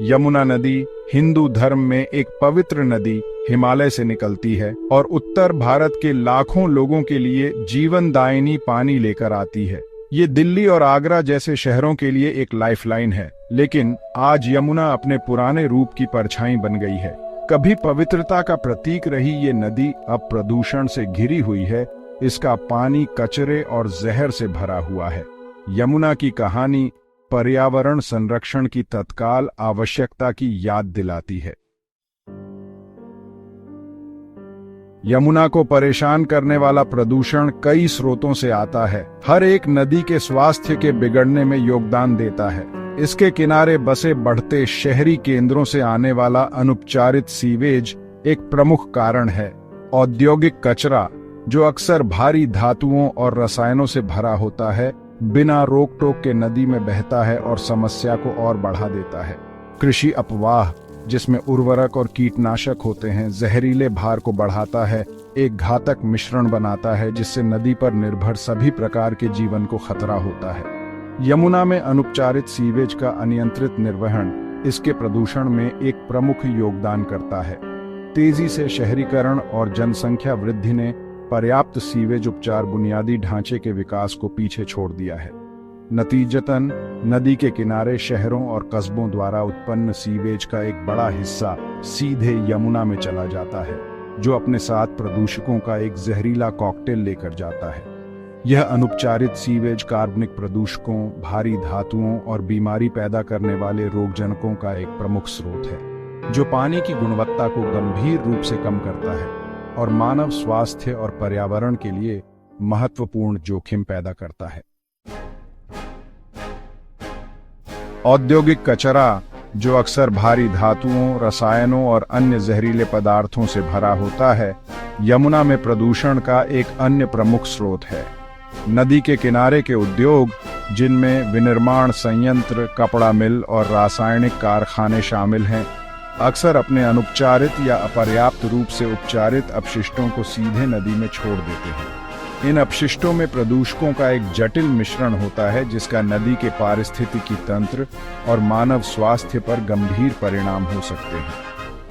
यमुना नदी हिंदू धर्म में एक पवित्र नदी हिमालय से निकलती है और उत्तर भारत के लाखों लोगों के लिए जीवनदायिनी पानी लेकर आती है। ये दिल्ली और आगरा जैसे शहरों के लिए एक लाइफलाइन है, लेकिन आज यमुना अपने पुराने रूप की परछाई बन गई है। कभी पवित्रता का प्रतीक रही ये नदी अब प्रदूषण से घिरी हुई है। इसका पानी कचरे और जहर से भरा हुआ है। यमुना की कहानी पर्यावरण संरक्षण की तत्काल आवश्यकता की याद दिलाती है। यमुना को परेशान करने वाला प्रदूषण कई स्रोतों से आता है। हर एक नदी के स्वास्थ्य के बिगड़ने में योगदान देता है। इसके किनारे बसे बढ़ते शहरी केंद्रों से आने वाला अनुपचारित सीवेज एक प्रमुख कारण है। औद्योगिक कचरा, जो अक्सर भारी धातुओं और रसायनों से भरा होता है, बिना रोक टोक के नदी में बहता है और समस्या को और बढ़ा देता है। कृषि अपवाह, जिसमें उर्वरक और कीटनाशक होते हैं, जहरीले भार को बढ़ाता है, एक घातक मिश्रण बनाता है जिससे नदी पर निर्भर सभी प्रकार के जीवन को खतरा होता है। यमुना में अनुपचारित सीवेज का अनियंत्रित निर्वहन इसके प्रदूषण में एक प्रमुख योगदान करता है। तेजी से शहरीकरण और जनसंख्या वृद्धि ने पर्याप्त सीवेज उपचार बुनियादी ढांचे के विकास को पीछे छोड़ दिया है। नतीजतन नदी के किनारे शहरों और कस्बों द्वारा उत्पन्न सीवेज का एक बड़ा हिस्सा सीधे यमुना में चला जाता है, जो अपने साथ प्रदूषकों का एक जहरीला कॉकटेल लेकर जाता है। यह अनुपचारित सीवेज कार्बनिक प्रदूषकों, भारी धातुओं और बीमारी पैदा करने वाले रोगजनकों का एक प्रमुख स्रोत है, जो पानी की गुणवत्ता को गंभीर रूप से कम करता है और मानव स्वास्थ्य और पर्यावरण के लिए महत्वपूर्ण जोखिम पैदा करता है। औद्योगिक कचरा, जो अक्सर भारी धातुओं, रसायनों और अन्य जहरीले पदार्थों से भरा होता है, यमुना में प्रदूषण का एक अन्य प्रमुख स्रोत है। नदी के किनारे के उद्योग, जिनमें विनिर्माण संयंत्र, कपड़ा मिल और रासायनिक कारखाने शामिल हैं, अक्सर अपने अनुपचारित या अपर्याप्त रूप से उपचारित अपशिष्टों को सीधे नदी में छोड़ देते हैं। इन अपशिष्टों में प्रदूषकों का एक जटिल मिश्रण होता है, जिसका नदी के पारिस्थितिकी तंत्र और मानव स्वास्थ्य पर गंभीर परिणाम हो सकते हैं।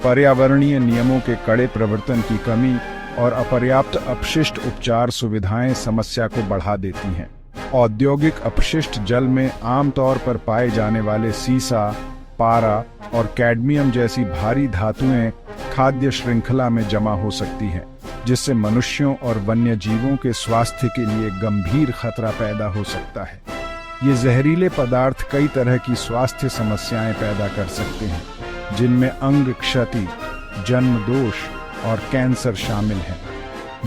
पर्यावरणीय नियमों के कड़े प्रवर्तन की कमी और अपर्याप्त अपशिष्ट उपचार सुविधाएं समस्या को बढ़ा देती हैं। औद्योगिक अपशिष्ट जल में आमतौर पर पाए जाने वाले सीसा, पारा और कैडमियम जैसी भारी धातुएं खाद्य श्रृंखला में जमा हो सकती हैं, जिससे मनुष्यों और वन्य जीवों के स्वास्थ्य के लिए गंभीर खतरा पैदा हो सकता है। ये जहरीले पदार्थ कई तरह की स्वास्थ्य समस्याएं पैदा कर सकते हैं, जिनमें अंग क्षति, जन्म दोष और कैंसर शामिल हैं।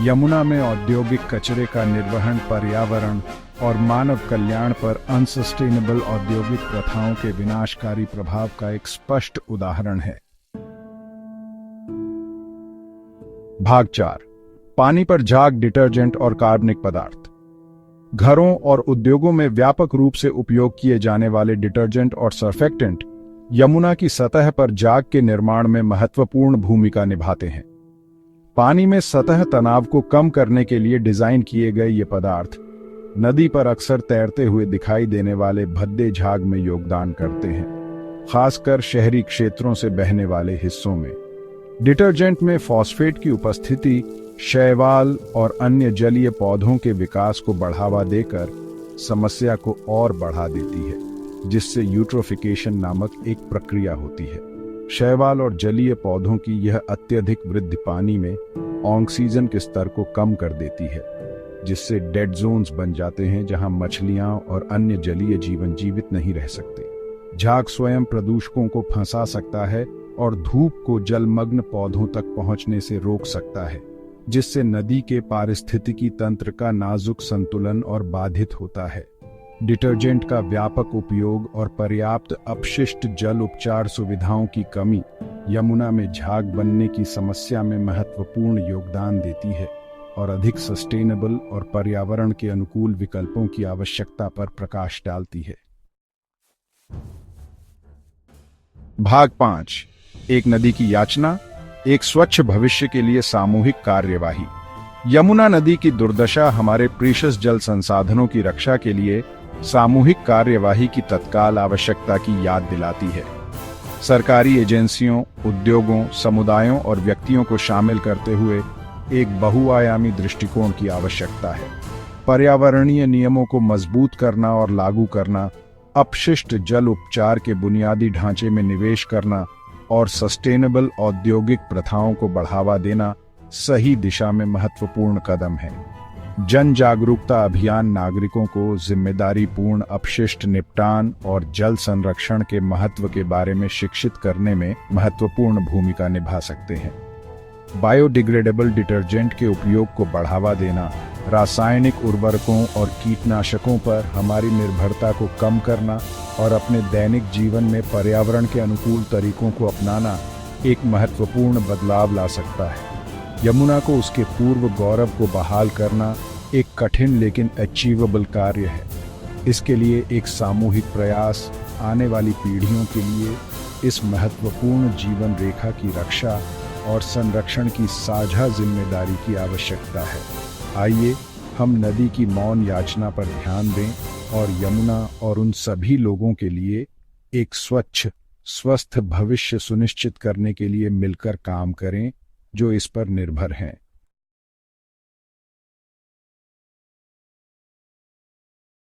यमुना में औद्योगिक कचरे का निर्वहन पर्यावरण और मानव कल्याण पर अनसस्टेनेबल औद्योगिक प्रथाओं के विनाशकारी प्रभाव का एक स्पष्ट उदाहरण है। भाग 4, पानी पर झाग, डिटर्जेंट और कार्बनिक पदार्थ। घरों और उद्योगों में व्यापक रूप से उपयोग किए जाने वाले डिटर्जेंट और सर्फेक्टेंट यमुना की सतह पर झाग के निर्माण में महत्वपूर्ण भूमिका निभाते हैं। पानी में सतह तनाव को कम करने के लिए डिजाइन किए गए ये पदार्थ नदी पर अक्सर तैरते हुए दिखाई देने वाले भद्दे झाग में योगदान करते हैं, खासकर शहरी क्षेत्रों से बहने वाले हिस्सों में। डिटर्जेंट में फॉस्फेट की उपस्थिति शैवाल और अन्य जलीय पौधों के विकास को बढ़ावा देकर समस्या को और बढ़ा देती है, जिससे यूट्रोफिकेशन नामक एक प्रक्रिया होती है। शैवाल और जलीय पौधों की यह अत्यधिक वृद्धि पानी में ऑक्सीजन के स्तर को कम कर देती है, जिससे डेड जोन्स बन जाते हैं जहां मछलियां और अन्य जलीय जीवन जीवित नहीं रह सकते। झाग स्वयं प्रदूषकों को फंसा सकता है और धूप को जलमग्न पौधों तक पहुंचने से रोक सकता है, जिससे नदी के पारिस्थितिकी तंत्र का नाजुक संतुलन और बाधित होता है। डिटर्जेंट का व्यापक उपयोग और पर्याप्त अपशिष्ट जल उपचार सुविधाओं की कमी यमुना में झाग बनने की समस्या में महत्वपूर्ण योगदान देती है और अधिक सस्टेनेबल और पर्यावरण के अनुकूल विकल्पों की आवश्यकता पर प्रकाश डालती है। भाग 5, एक नदी की याचना, एक स्वच्छ भविष्य के लिए सामूहिक कार्यवाही। यमुना नदी की दुर्दशा हमारे प्रीशियस जल संसाधनों की रक्षा के लिए सामूहिक कार्यवाही की तत्काल आवश्यकता की याद दिलाती है। सरकारी एजेंसियों, उद्योगों, समुदायों और व्यक्तियों को शामिल करते हुए एक बहुआयामी दृष्टिकोण की आवश्यकता है। पर्यावरणीय नियमों को मजबूत करना और लागू करना, अपशिष्ट जल उपचार के बुनियादी ढांचे में निवेश करना और सस्टेनेबल औद्योगिक प्रथाओं को बढ़ावा देना सही दिशा में महत्वपूर्ण कदम है। जन जागरूकता अभियान नागरिकों को जिम्मेदारीपूर्ण अपशिष्ट निपटान और जल संरक्षण के महत्व के बारे में शिक्षित करने में महत्वपूर्ण भूमिका निभा सकते हैं। बायोडिग्रेडेबल डिटर्जेंट के उपयोग को बढ़ावा देना, रासायनिक उर्वरकों और कीटनाशकों पर हमारी निर्भरता को कम करना और अपने दैनिक जीवन में पर्यावरण के अनुकूल तरीकों को अपनाना एक महत्वपूर्ण बदलाव ला सकता है। यमुना को उसके पूर्व गौरव को बहाल करना एक कठिन लेकिन अचीवेबल कार्य है। इसके लिए एक सामूहिक प्रयास, आने वाली पीढ़ियों के लिए इस महत्वपूर्ण जीवन रेखा की रक्षा और संरक्षण की साझा जिम्मेदारी की आवश्यकता है। आइए हम नदी की मौन याचना पर ध्यान दें और यमुना और उन सभी लोगों के लिए एक स्वच्छ, स्वस्थ भविष्य सुनिश्चित करने के लिए मिलकर काम करें जो इस पर निर्भर हैं।